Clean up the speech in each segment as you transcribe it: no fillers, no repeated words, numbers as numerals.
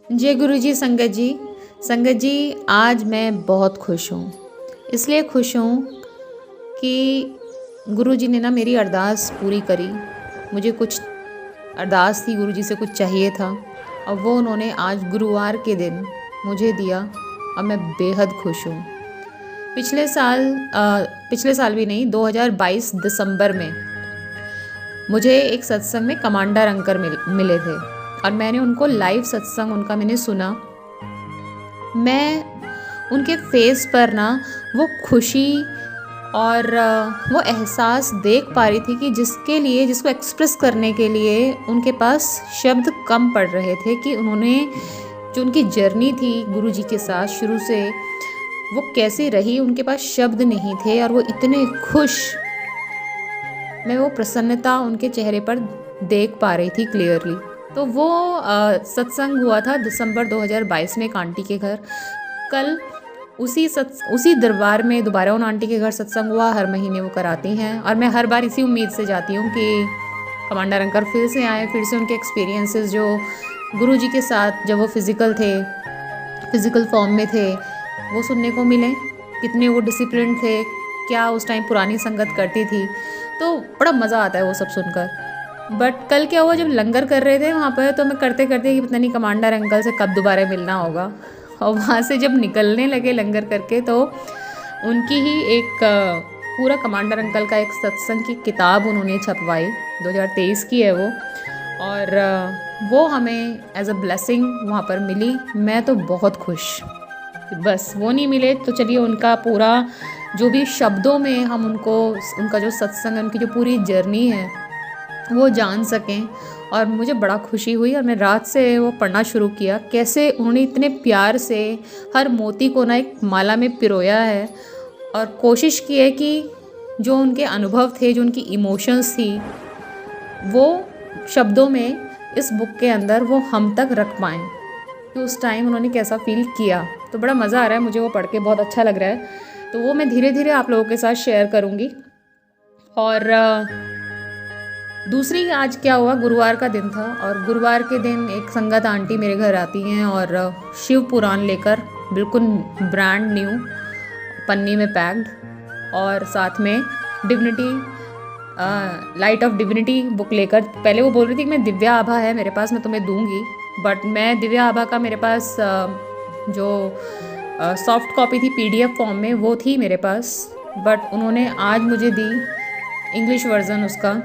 जय गुरु जी। संगत जी, आज मैं बहुत खुश हूँ। इसलिए खुश हूँ कि गुरु जी ने ना मेरी अरदास पूरी करी। मुझे कुछ अरदास थी, गुरु जी से कुछ चाहिए था और वो उन्होंने आज गुरुवार के दिन मुझे दिया और मैं बेहद खुश हूँ। पिछले साल भी नहीं, 2022 दिसंबर में मुझे एक सत्संग में कमांडर अंकल मिले थे और मैंने उनको लाइव सत्संग उनका मैंने सुना। मैं उनके फेस पर ना वो खुशी और वो एहसास देख पा रही थी कि जिसको एक्सप्रेस करने के लिए उनके पास शब्द कम पड़ रहे थे कि उन्होंने जो उनकी जर्नी थी गुरु जी के साथ शुरू से वो कैसे रही, उनके पास शब्द नहीं थे और वो इतने खुश। मैं वो प्रसन्नता उनके चेहरे पर देख पा रही थी क्लियरली। तो वो सत्संग हुआ था दिसंबर 2022 में एक आंटी के घर। कल उसी दरबार में दोबारा उन आंटी के घर सत्संग हुआ। हर महीने वो कराती हैं और मैं हर बार इसी उम्मीद से जाती हूँ कि कमांडर अंकल फिर से आए, फिर से उनके एक्सपीरियंसेस जो गुरु जी के साथ जब वो फिज़िकल फॉर्म में थे वो सुनने को मिले। कितने वो डिसिप्लिन थे, क्या उस टाइम पुरानी संगत करती थी, तो बड़ा मज़ा आता है वो सब सुनकर। बट कल क्या हुआ, जब लंगर कर रहे थे वहाँ पर तो मैं करते करते कि पता नहीं कमांडर अंकल से कब दोबारा मिलना होगा। और वहाँ से जब निकलने लगे लंगर करके तो उनकी ही एक पूरा कमांडर अंकल का एक सत्संग की किताब उन्होंने छपवाई, 2023 की है वो। और वो हमें एज अ ब्लेसिंग वहाँ पर मिली। मैं तो बहुत खुश। बस वो नहीं मिले तो चलिए उनका पूरा जो भी शब्दों में हम उनका जो सत्संग है, उनकी जो पूरी जर्नी है वो जान सकें। और मुझे बड़ा खुशी हुई और मैं रात से वो पढ़ना शुरू किया, कैसे उन्होंने इतने प्यार से हर मोती को ना एक माला में पिरोया है और कोशिश की है कि जो उनके अनुभव थे, जो उनकी इमोशंस थी, वो शब्दों में इस बुक के अंदर वो हम तक रख पाएँ कि उस टाइम उन्होंने कैसा फील किया। तो बड़ा मज़ा आ रहा है मुझे वो पढ़ के, बहुत अच्छा लग रहा है। तो वो मैं धीरे धीरे आप लोगों के साथ शेयर करूँगी। और दूसरी आज क्या हुआ, गुरुवार का दिन था और गुरुवार के दिन एक संगत आंटी मेरे घर आती हैं और शिव पुराण लेकर, बिल्कुल ब्रांड न्यू पन्नी में पैक्ड, और साथ में divinity light of divinity book लेकर। पहले वो बोल रही थी कि मैं दिव्या आभा है मेरे पास, मैं तुम्हें दूंगी, बट मैं दिव्या आभा का मेरे पास जो सॉफ्ट कॉपी थी PDF फॉर्म में वो थी मेरे पास, बट उन्होंने आज मुझे दी इंग्लिश वर्जन उसका।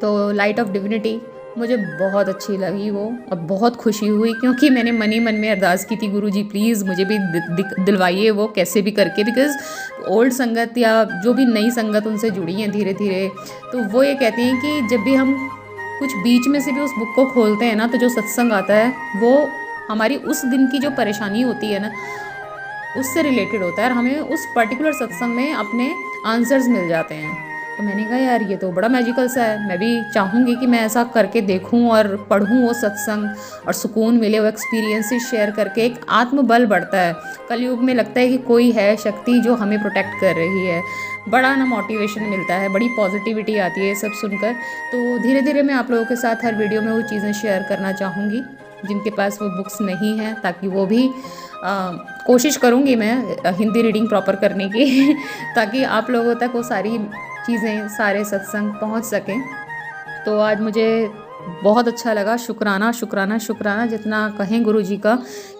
तो लाइट ऑफ डिविनिटी मुझे बहुत अच्छी लगी वो और बहुत खुशी हुई, क्योंकि मैंने मन ही मन में अरदास की थी, गुरु जी प्लीज़ मुझे भी दिलवाइए वो कैसे भी करके, बिकॉज़ ओल्ड संगत या जो भी नई संगत उनसे जुड़ी हैं धीरे धीरे, तो वो ये कहती हैं कि जब भी हम कुछ बीच में से भी उस बुक को खोलते हैं ना, तो जो सत्संग आता है वो हमारी उस दिन की जो परेशानी होती है ना उससे रिलेटेड होता है और हमें उस पर्टिकुलर सत्संग में अपने आंसर्स मिल जाते हैं। तो मैंने कहा यार ये तो बड़ा मैजिकल सा है, मैं भी चाहूँगी कि मैं ऐसा करके देखूँ और पढ़ूँ वो सत्संग और सुकून मिले, वो एक्सपीरियंसेस शेयर करके एक आत्मबल बढ़ता है। कलयुग में लगता है कि कोई है शक्ति जो हमें प्रोटेक्ट कर रही है, बड़ा ना मोटिवेशन मिलता है, बड़ी पॉजिटिविटी आती है सब सुनकर। तो धीरे धीरे मैं आप लोगों के साथ हर वीडियो में वो चीज़ें शेयर करना चाहूँगी जिनके पास वो बुक्स नहीं हैं, ताकि वो भी कोशिश करूँगी मैं हिंदी रीडिंग प्रॉपर करने की ताकि आप लोगों तक वो सारी चीज़ें, सारे सत्संग पहुंच सकें। तो आज मुझे बहुत अच्छा लगा। शुक्राना शुक्राना शुक्राना जितना कहें गुरु जी का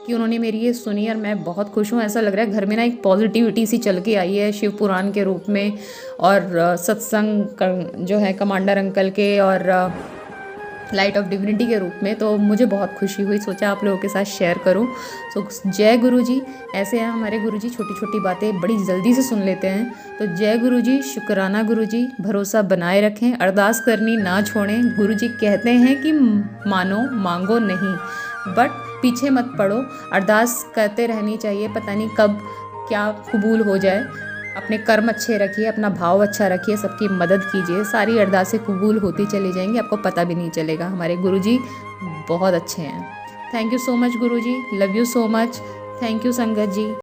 कि उन्होंने मेरी ये सुनी और मैं बहुत खुश हूँ। ऐसा लग रहा है घर में ना एक पॉजिटिविटी सी चल के आई है शिव पुराण के रूप में और सत्संग जो है कमांडर अंकल के और लाइट ऑफ डिविनिटी के रूप में। तो मुझे बहुत खुशी हुई, सोचा आप लोगों के साथ शेयर करूं। सो जय गुरु जी। ऐसे हैं हमारे गुरु जी, छोटी छोटी बातें बड़ी जल्दी से सुन लेते हैं। तो जय गुरु जी, शुक्राना गुरु जी, भरोसा बनाए रखें, अरदास करनी ना छोड़ें। गुरु जी कहते हैं कि मानो मांगो नहीं, बट पीछे मत पड़ो, अरदास करते रहनी चाहिए, पता नहीं कब क्या कबूल हो जाए। अपने कर्म अच्छे रखिए, अपना भाव अच्छा रखिए, सबकी मदद कीजिए, सारी अरदासें कबूल होती चली जाएंगी, आपको पता भी नहीं चलेगा। हमारे गुरुजी बहुत अच्छे हैं। Thank you so much Guruji, love you so much. Thank you संगत जी।